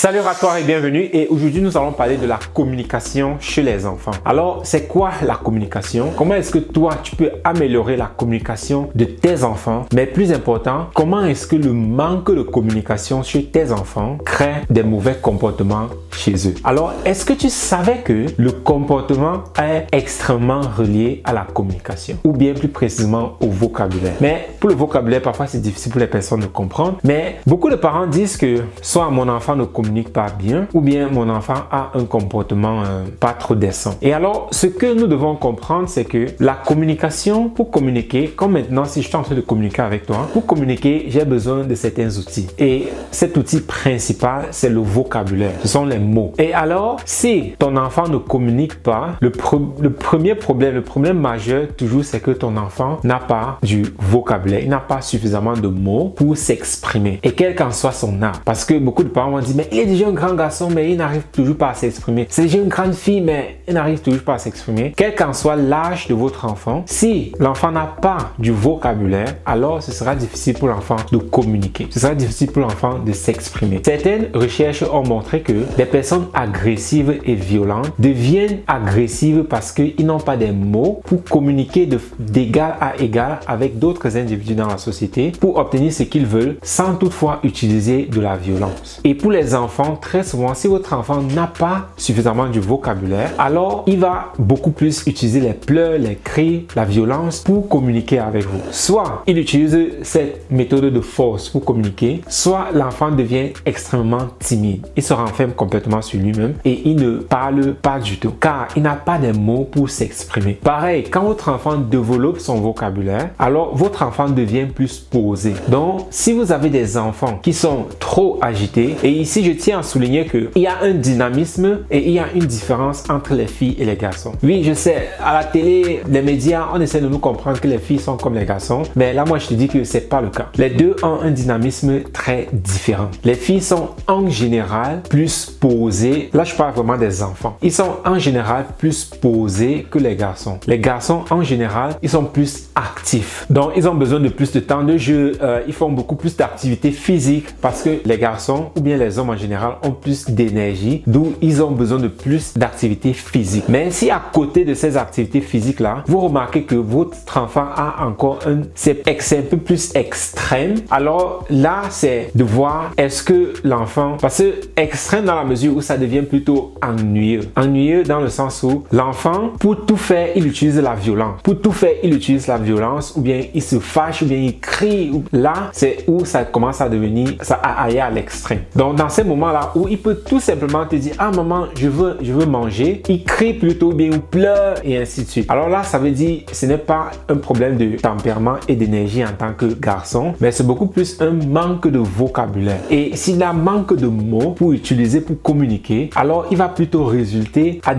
Salut à toi et bienvenue, et aujourd'hui nous allons parler de la communication chez les enfants. Alors c'est quoi la communication? Comment est-ce que toi tu peux améliorer la communication de tes enfants? Mais plus important, comment est-ce que le manque de communication chez tes enfants crée des mauvais comportements chez eux? Alors est-ce que tu savais que le comportement est extrêmement relié à la communication, ou bien plus précisément au vocabulaire? Mais pour le vocabulaire, parfois c'est difficile pour les personnes de comprendre, mais beaucoup de parents disent que soit mon enfant ne communique pas bien, ou bien mon enfant a un comportement pas trop décent. Et alors, ce que nous devons comprendre, c'est que la communication, pour communiquer, comme maintenant, si je suis en train de communiquer avec toi, pour communiquer, j'ai besoin de certains outils. Et cet outil principal, c'est le vocabulaire. Ce sont les mots. Et alors, si ton enfant ne communique pas, le problème majeur, toujours, c'est que ton enfant n'a pas du vocabulaire. Il n'a pas suffisamment de mots pour s'exprimer. Et quel qu'en soit son âge. Parce que beaucoup de parents vont dire, mais il est déjà un grand garçon, mais il n'arrive toujours pas à s'exprimer. C'est déjà une grande fille, mais il n'arrive toujours pas à s'exprimer. Quel qu'en soit l'âge de votre enfant, si l'enfant n'a pas du vocabulaire, alors ce sera difficile pour l'enfant de communiquer. Ce sera difficile pour l'enfant de s'exprimer. Certaines recherches ont montré que les personnes agressives et violentes deviennent agressives parce qu'ils n'ont pas des mots pour communiquer d'égal à égal avec d'autres individus dans la société pour obtenir ce qu'ils veulent sans toutefois utiliser de la violence. Et pour les enfants, très souvent, si votre enfant n'a pas suffisamment du vocabulaire, alors il va beaucoup plus utiliser les pleurs, les cris, la violence pour communiquer avec vous. Soit il utilise cette méthode de force pour communiquer, soit l'enfant devient extrêmement timide. Il se renferme complètement sur lui-même et il ne parle pas du tout car il n'a pas des mots pour s'exprimer. Pareil, quand votre enfant développe son vocabulaire, alors votre enfant devient plus posé. Donc, si vous avez des enfants qui sont trop agités, et ici je tiens à souligner qu'il y a un dynamisme et il y a une différence entre les filles et les garçons. Oui, je sais, à la télé, les médias, on essaie de nous comprendre que les filles sont comme les garçons, mais là moi je te dis que c'est pas le cas. Les deux ont un dynamisme très différent. Les filles sont en général plus posées. Là je parle vraiment des enfants. Ils sont en général plus posés que les garçons. Les garçons en général, ils sont plus actifs. Donc ils ont besoin de plus de temps de jeu, ils font beaucoup plus d'activités physiques parce que les garçons ou bien les hommes en général ont plus d'énergie, d'où ils ont besoin de plus d'activités physiques. Mais si à côté de ces activités physiques là, vous remarquez que votre enfant a encore c'est un peu plus extrême, alors là c'est de voir est-ce que l'enfant, parce que extrême dans la mesure où ça devient plutôt ennuyeux. Ennuyeux dans le sens où l'enfant, pour tout faire, il utilise la violence. Pour tout faire, il utilise la violence, ou bien il se fâche, ou bien il crie. Là, c'est où ça commence à devenir, ça a aller à l'extrême. Donc dans ces moments-là où il peut tout simplement te dire, ah maman, je veux manger, il crie plutôt bien ou pleure et ainsi de suite. Alors là, ça veut dire, ce n'est pas un problème de tempérament et d'énergie en tant que garçon, mais c'est beaucoup plus un manque de vocabulaire. Et s'il a manque de mots pour utiliser, pour communiquer, alors il va plutôt résulter à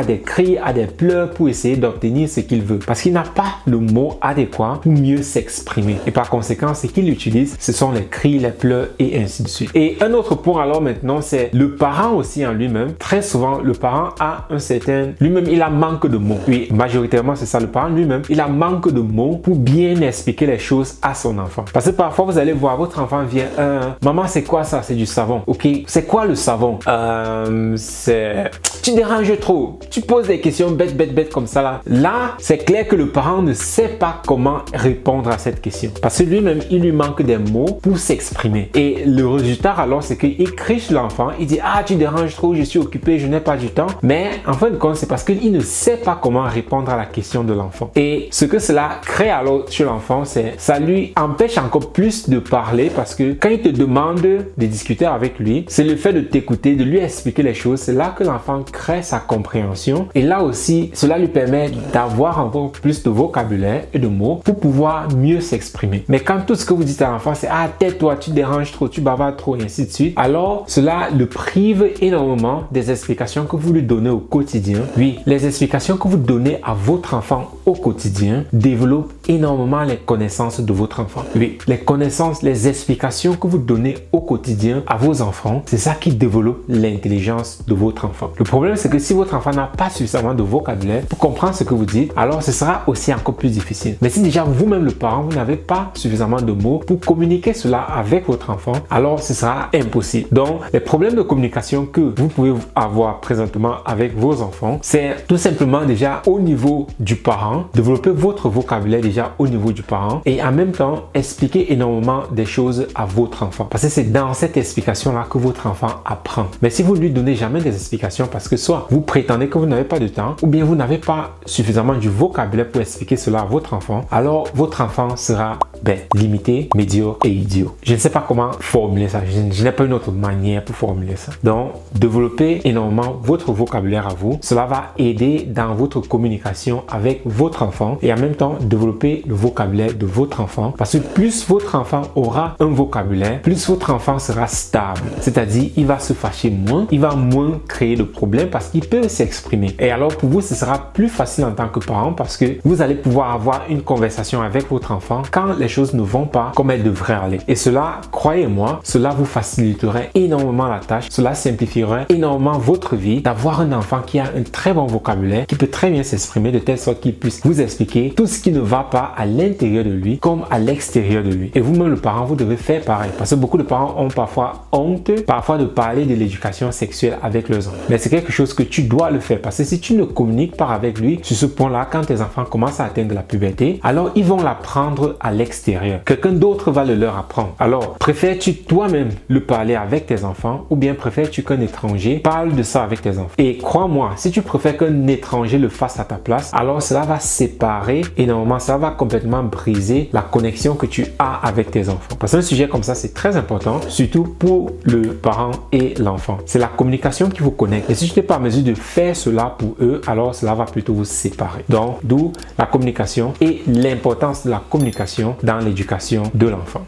des cris, à des pleurs pour essayer d'obtenir ce qu'il veut. Parce qu'il n'a pas le mot adéquat pour mieux s'exprimer. Et par conséquent, ce qu'il utilise, ce sont les cris, les pleurs et ainsi de suite. Et un autre point alors maintenant, c'est le parent aussi en lui-même. Très souvent, le parent a un certain... Lui-même, il a manque de mots. Oui, majoritairement, c'est ça. Le parent lui-même, il a manque de mots pour bien expliquer les choses à son enfant. Parce que parfois, vous allez voir, votre enfant vient... Maman, c'est quoi ça? C'est du savon. Ok, c'est quoi le savon? C'est... Tu déranges trop. Tu poses des questions bêtes comme ça là. Là, c'est clair que le parent ne sait pas comment répondre à cette question. Parce que lui-même, il lui manque des mots pour s'exprimer. Et le résultat alors, c'est qu'il crie sur l'enfant. Il dit, ah, tu déranges trop, je suis occupé, je n'ai pas du temps. Mais en fin de compte, c'est parce qu'il ne sait pas comment répondre à la question de l'enfant. Et ce que cela crée alors chez l'enfant, c'est ça lui empêche encore plus de parler parce que quand il te demande de discuter avec lui, c'est le fait de t'écouter, de lui expliquer les choses. C'est là que l'enfant crée sa compréhension. Et là aussi, cela lui permet d'avoir encore plus de vocabulaire et de mots pour pouvoir mieux s'exprimer. Mais quand tout ce que vous dites à l'enfant, c'est ah, tais-toi, tu déranges trop, tu bavardes trop, et ainsi de suite, alors cela le prive énormément des explications que vous lui donnez au quotidien. Oui, les explications que vous donnez à votre enfant au quotidien développent énormément les connaissances de votre enfant. Oui, les connaissances, les explications que vous donnez au quotidien à vos enfants, c'est ça qui développe l'intelligence de votre enfant. Le problème, c'est que si votre enfant n'a pas suffisamment de vocabulaire pour comprendre ce que vous dites, alors ce sera aussi encore plus difficile. Mais si déjà vous-même le parent, vous n'avez pas suffisamment de mots pour communiquer cela avec votre enfant, alors ce sera impossible. Donc, Donc, les problèmes de communication que vous pouvez avoir présentement avec vos enfants, c'est tout simplement déjà au niveau du parent, développer votre vocabulaire déjà au niveau du parent et en même temps expliquer énormément des choses à votre enfant. Parce que c'est dans cette explication-là que votre enfant apprend. Mais si vous ne lui donnez jamais des explications parce que soit vous prétendez que vous n'avez pas de temps ou bien vous n'avez pas suffisamment du vocabulaire pour expliquer cela à votre enfant, alors votre enfant sera limité, médiocre et idiot. Je ne sais pas comment formuler ça. Je n'ai pas une autre manière pour formuler ça. Donc, développez énormément votre vocabulaire à vous. Cela va aider dans votre communication avec votre enfant et en même temps développer le vocabulaire de votre enfant parce que plus votre enfant aura un vocabulaire, plus votre enfant sera stable. C'est-à-dire, il va se fâcher moins, il va moins créer de problèmes parce qu'il peut s'exprimer. Et alors, pour vous, ce sera plus facile en tant que parent parce que vous allez pouvoir avoir une conversation avec votre enfant quand les choses ne vont pas comme elles devraient aller. Et cela, croyez-moi, cela vous faciliterait énormément la tâche. Cela simplifierait énormément votre vie d'avoir un enfant qui a un très bon vocabulaire, qui peut très bien s'exprimer de telle sorte qu'il puisse vous expliquer tout ce qui ne va pas à l'intérieur de lui comme à l'extérieur de lui. Et vous-même, le parent, vous devez faire pareil. Parce que beaucoup de parents ont parfois honte, parfois de parler de l'éducation sexuelle avec leurs enfants. Mais c'est quelque chose que tu dois le faire. Parce que si tu ne communiques pas avec lui sur ce point-là, quand tes enfants commencent à atteindre la puberté, alors ils vont l'apprendre à l'extérieur. Quelqu'un d'autre va le leur apprendre. Alors, préfères-tu toi-même le parler avec tes enfants ou bien préfères-tu qu'un étranger parle de ça avec tes enfants? Et crois-moi, si tu préfères qu'un étranger le fasse à ta place, alors cela va séparer énormément, ça va complètement briser la connexion que tu as avec tes enfants. Parce qu'un sujet comme ça, c'est très important, surtout pour le parent et l'enfant. C'est la communication qui vous connecte. Et si tu n'es pas en mesure de faire cela pour eux, alors cela va plutôt vous séparer. Donc, d'où la communication et l'importance de la communication dans l'éducation de l'enfant.